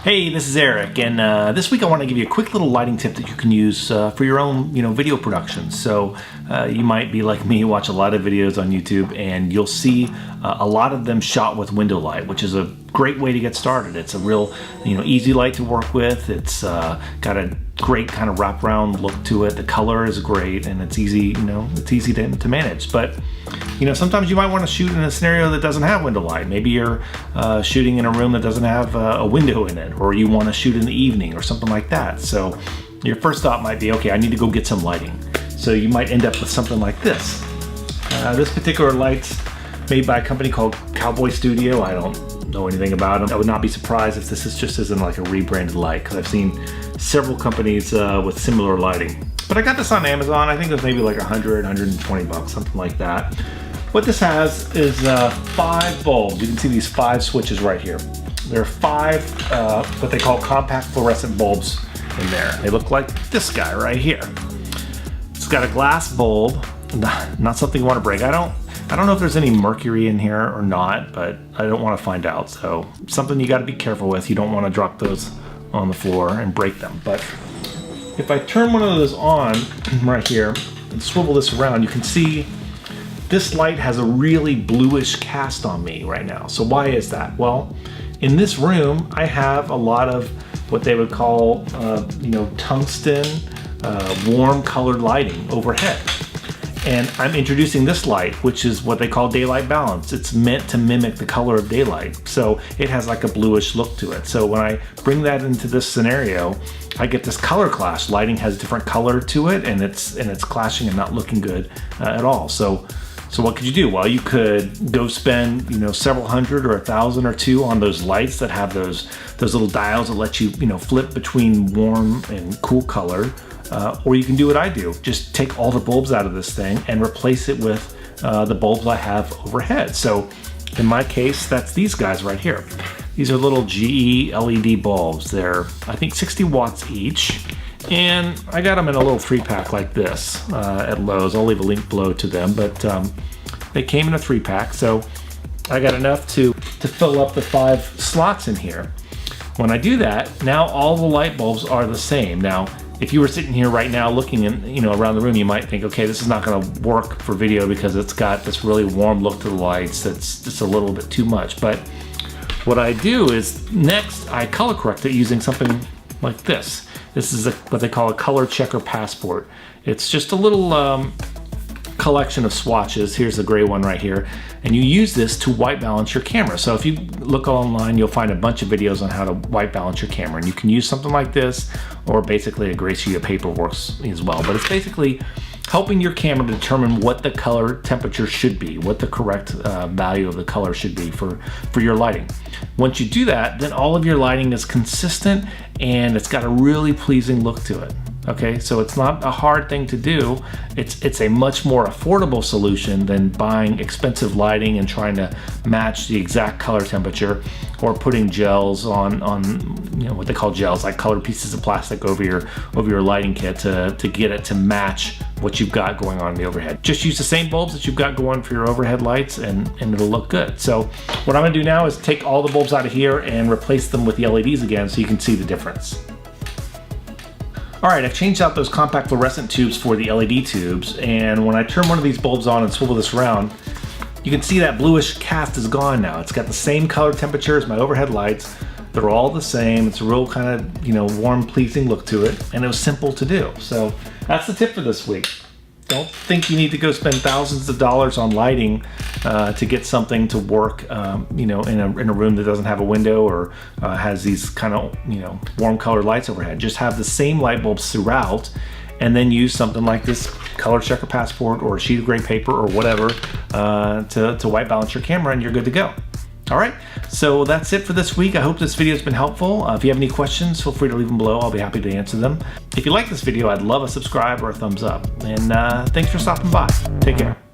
Hey, this is Eric, and this week I want to give you a quick little lighting tip that you can use for your own, video production. So you might be like me, watch a lot of videos on YouTube, and you'll see a lot of them shot with window light, which is a great way to get started. It's a real, easy light to work with. It's got a great kind of wraparound look to it. The color is great, and it's easy, it's easy to manage. But sometimes you might want to shoot in a scenario that doesn't have window light. Maybe you're shooting in a room that doesn't have a window in it, or you want to shoot in the evening or something like that. So your first thought might be, okay, I need to go get some lighting. So you might end up with something like this. This particular light's made by a company called Cowboy Studio. I don't know anything about them. I would not be surprised if this just isn't like a rebranded light, because I've seen several companies with similar lighting. But I got this on Amazon. I think it was maybe like 120 bucks, something like that. What this has is 5 bulbs. You can see these 5 switches right here. There are 5 what they call compact fluorescent bulbs in there. They look like this guy right here. It's got a glass bulb, not something you want to break. I don't know if there's any mercury in here or not, but I don't want to find out. So something you got to be careful with. You don't want to drop those on the floor and break them. But if I turn one of those on right here and swivel this around, you can see this light has a really bluish cast on me right now. So why is that? Well, in this room, I have a lot of what they would call, tungsten, warm colored lighting overhead. And I'm introducing this light, which is what they call daylight balance. It's meant to mimic the color of daylight. So it has like a bluish look to it. So when I bring that into this scenario, I get this color clash. Lighting has different color to it, and it's clashing and not looking good at all. So what could you do? Well, you could go spend, several hundred or $1,000 or $2 on those lights that have those little dials that let you, flip between warm and cool color. Or you can do what I do. Just take all the bulbs out of this thing and replace it with the bulbs I have overhead. So in my case, that's these guys right here. These are little GE LED bulbs. They're, I think, 60 watts each. And I got them in a little 3-pack like this at Lowe's. I'll leave a link below to them, but they came in a 3-pack. So I got enough to fill up the 5 slots in here. When I do that, now all the light bulbs are the same. Now, if you were sitting here right now looking in, around the room, you might think, okay, this is not going to work for video because it's got this really warm look to the lights that's just a little bit too much. But what I do is next I color correct it using something like this. This is what they call a color checker passport. It's just a little collection of swatches. Here's the gray one right here. And you use this to white balance your camera. So if you look online, you'll find a bunch of videos on how to white balance your camera. And you can use something like this, or basically a gray sheet of paper works as well. But it's basically helping your camera determine what the color temperature should be, what the correct value of the color should be for your lighting. Once you do that, then all of your lighting is consistent and it's got a really pleasing look to it. Okay, so it's not a hard thing to do. It's a much more affordable solution than buying expensive lighting and trying to match the exact color temperature, or putting gels on what they call gels, like colored pieces of plastic over your lighting kit to get it to match what you've got going on in the overhead. Just use the same bulbs that you've got going for your overhead lights, and it'll look good. So what I'm gonna do now is take all the bulbs out of here and replace them with the LEDs again so you can see the difference. All right, I've changed out those compact fluorescent tubes for the LED tubes, and when I turn one of these bulbs on and swivel this around, you can see that bluish cast is gone now. It's got the same color temperature as my overhead lights. They're all the same. It's a real kind of, warm, pleasing look to it, and it was simple to do. So that's the tip for this week. Don't think you need to go spend thousands of dollars on lighting to get something to work, in a room that doesn't have a window or has these kind of, warm colored lights overhead. Just have the same light bulbs throughout, and then use something like this color checker passport or a sheet of gray paper or whatever to white balance your camera, and you're good to go. All right, so that's it for this week. I hope this video has been helpful. If you have any questions, feel free to leave them below. I'll be happy to answer them. If you like this video, I'd love a subscribe or a thumbs up. And thanks for stopping by. Take care.